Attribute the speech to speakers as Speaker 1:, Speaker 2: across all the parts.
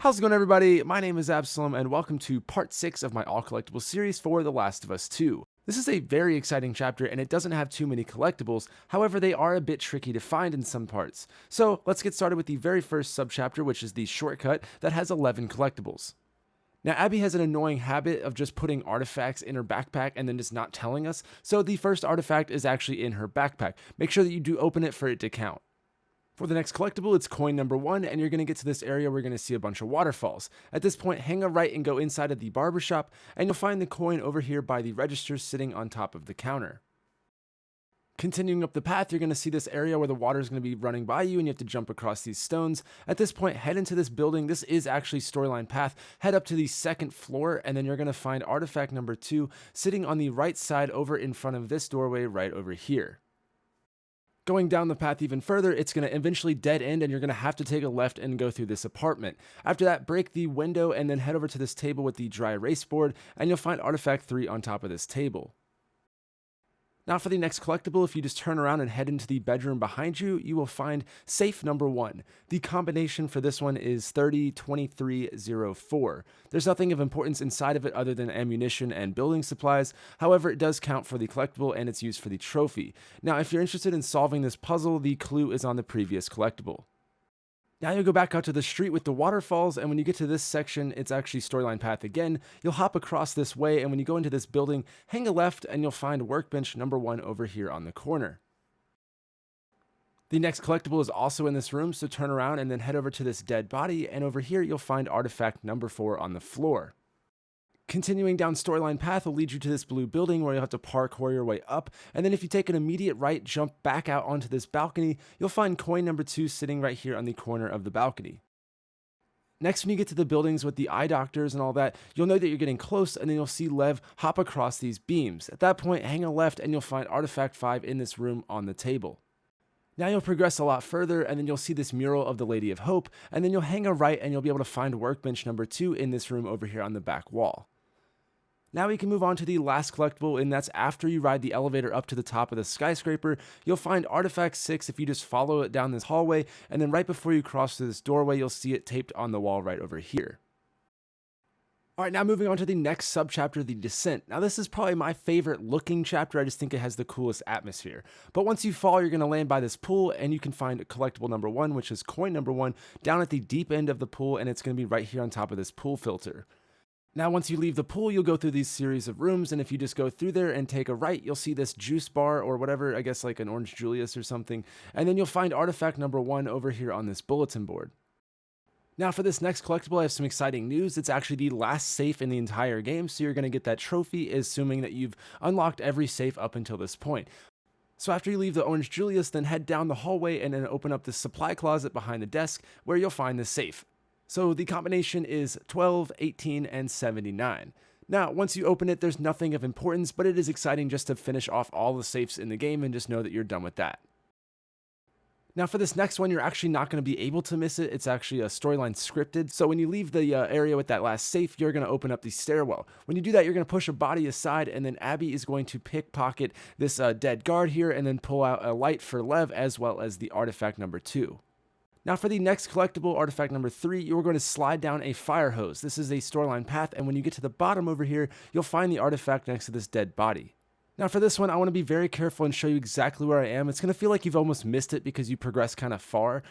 Speaker 1: How's it going, everybody? My name is Absalom, and welcome to part 6 of my All Collectibles series for The Last of Us 2. This is a very exciting chapter, and it doesn't have too many collectibles. However, they are a bit tricky to find in some parts. So let's get started with the very first subchapter, which is the shortcut that has 11 collectibles. Now, Abby has an annoying habit of just putting artifacts in her backpack and then just not telling us, so the first artifact is actually in her backpack. Make sure that you do open it for it to count. For the next collectible, it's coin number 1, and you're going to get to this area where you're going to see a bunch of waterfalls. At this point, hang a right and go inside of the barbershop, and you'll find the coin over here by the register sitting on top of the counter. Continuing up the path, you're going to see this area where the water is going to be running by you, and you have to jump across these stones. At this point, head into this building. This is actually storyline path. Head up to the second floor, and then you're going to find artifact number 2 sitting on the right side over in front of this doorway right over here. Going down the path even further, it's going to eventually dead end, and you're going to have to take a left and go through this apartment. After that, break the window and then head over to this table with the dry erase board, and you'll find artifact 3 on top of this table. Now for the next collectible, if you just turn around and head into the bedroom behind you, you will find safe number 1. The combination for this one is 302304. There's nothing of importance inside of it other than ammunition and building supplies. However, it does count for the collectible and it's used for the trophy. Now, if you're interested in solving this puzzle, the clue is on the previous collectible. Now you'll go back out to the street with the waterfalls, and when you get to this section, it's actually storyline path again. You'll hop across this way, and when you go into this building, hang a left, and you'll find workbench number 1 over here on the corner. The next collectible is also in this room, so turn around and then head over to this dead body, and over here you'll find artifact number 4 on the floor. Continuing down storyline path will lead you to this blue building where you'll have to parkour your way up, and then if you take an immediate right jump back out onto this balcony, you'll find coin number 2 sitting right here on the corner of the balcony. Next, when you get to the buildings with the eye doctors and all that, you'll know that you're getting close, and then you'll see Lev hop across these beams. At that point, hang a left and you'll find artifact 5 in this room on the table. Now you'll progress a lot further, and then you'll see this mural of the Lady of Hope, and then you'll hang a right and you'll be able to find workbench number 2 in this room over here on the back wall. Now we can move on to the last collectible, and that's after you ride the elevator up to the top of the skyscraper. You'll find artifact 6 if you just follow it down this hallway, and then right before you cross through this doorway, you'll see it taped on the wall right over here. Alright, now moving on to the next subchapter, the Descent. Now this is probably my favorite looking chapter. I just think it has the coolest atmosphere. But once you fall, you're going to land by this pool, and you can find collectible number 1, which is coin number 1, down at the deep end of the pool, and it's going to be right here on top of this pool filter. Now, once you leave the pool, you'll go through these series of rooms, and if you just go through there and take a right, you'll see this juice bar or whatever, I guess like an Orange Julius or something, and then you'll find artifact number 1 over here on this bulletin board. Now, for this next collectible, I have some exciting news. It's actually the last safe in the entire game, so you're going to get that trophy, assuming that you've unlocked every safe up until this point. So after you leave the Orange Julius, then head down the hallway and then open up the supply closet behind the desk, where you'll find the safe. So the combination is 12, 18, and 79. Now, once you open it, there's nothing of importance, but it is exciting just to finish off all the safes in the game and just know that you're done with that. Now for this next one, you're actually not going to be able to miss it. It's actually a storyline scripted. So when you leave the area with that last safe, you're going to open up the stairwell. When you do that, you're going to push a body aside, and then Abby is going to pickpocket this dead guard here and then pull out a light for Lev as well as the artifact number 2. Now for the next collectible, artifact number 3, you're going to slide down a fire hose. This is a storyline path, and when you get to the bottom over here, you'll find the artifact next to this dead body. Now for this one, I want to be very careful and show you exactly where I am. It's going to feel like you've almost missed it because you progressed kind of far,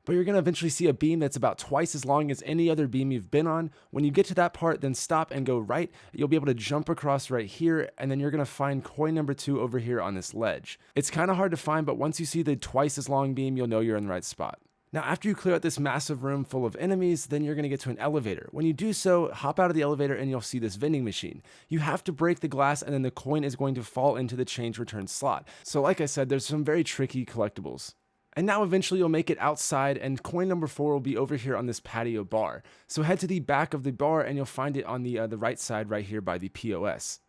Speaker 1: but you're going to eventually see a beam that's about twice as long as any other beam you've been on. When you get to that part, then stop and go right. You'll be able to jump across right here, and then you're going to find coin number 2 over here on this ledge. It's kind of hard to find, but once you see the twice as long beam, you'll know you're in the right spot. Now, after you clear out this massive room full of enemies, then you're going to get to an elevator. When you do so, hop out of the elevator and you'll see this vending machine. You have to break the glass, and then the coin is going to fall into the change return slot. So like I said, there's some very tricky collectibles. And now eventually you'll make it outside, and coin number 4 will be over here on this patio bar. So head to the back of the bar and you'll find it on the right side right here by the POS.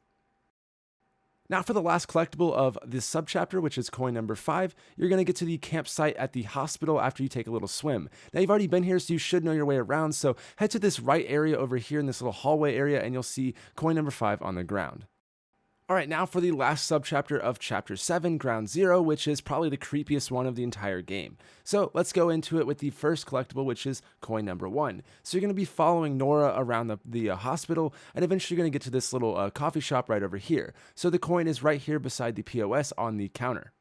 Speaker 1: Now for the last collectible of this subchapter, which is coin number 5, you're going to get to the campsite at the hospital after you take a little swim. Now you've already been here, so you should know your way around, so head to this right area over here in this little hallway area, and you'll see coin number 5 on the ground. Alright, now for the last subchapter of Chapter 7, Ground Zero, which is probably the creepiest one of the entire game. So let's go into it with the first collectible, which is coin number 1. So you're going to be following Nora around the hospital, and eventually you're going to get to this little coffee shop right over here. So the coin is right here beside the POS on the counter.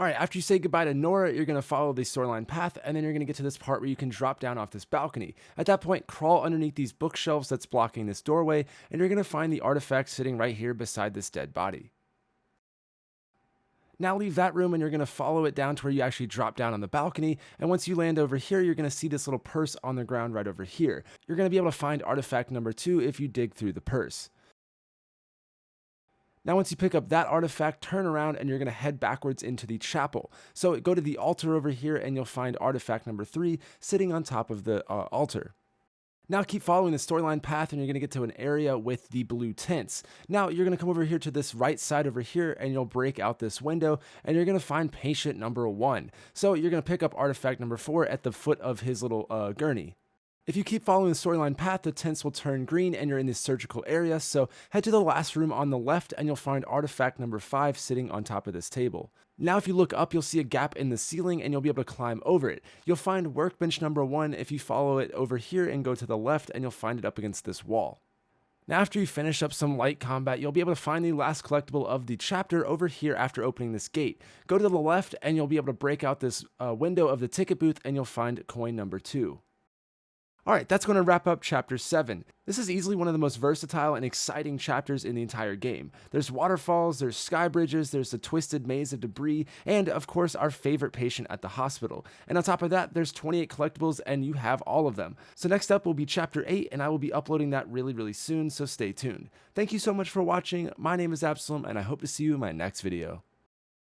Speaker 1: Alright, after you say goodbye to Nora, you're going to follow the storyline path, and then you're going to get to this part where you can drop down off this balcony. At that point, crawl underneath these bookshelves that's blocking this doorway, and you're going to find the artifact sitting right here beside this dead body. Now leave that room and you're going to follow it down to where you actually drop down on the balcony, and once you land over here, you're going to see this little purse on the ground right over here. You're going to be able to find artifact number 2 if you dig through the purse. Now once you pick up that artifact, turn around and you're going to head backwards into the chapel. So go to the altar over here and you'll find artifact number 3 sitting on top of the altar. Now keep following the storyline path and you're going to get to an area with the blue tints. Now you're going to come over here to this right side over here and you'll break out this window and you're going to find patient number 1. So you're going to pick up artifact number 4 at the foot of his little gurney. If you keep following the storyline path, the tints will turn green and you're in this surgical area, so head to the last room on the left and you'll find artifact number 5 sitting on top of this table. Now if you look up, you'll see a gap in the ceiling and you'll be able to climb over it. You'll find workbench number 1 if you follow it over here and go to the left, and you'll find it up against this wall. Now after you finish up some light combat, you'll be able to find the last collectible of the chapter over here after opening this gate. Go to the left and you'll be able to break out this window of the ticket booth and you'll find coin number 2. Alright, that's going to wrap up Chapter 7. This is easily one of the most versatile and exciting chapters in the entire game. There's waterfalls, there's sky bridges, there's a twisted maze of debris, and of course our favorite patient at the hospital. And on top of that, there's 28 collectibles and you have all of them. So next up will be Chapter 8, and I will be uploading that really soon, so stay tuned. Thank you so much for watching. My name is Absalom and I hope to see you in my next video.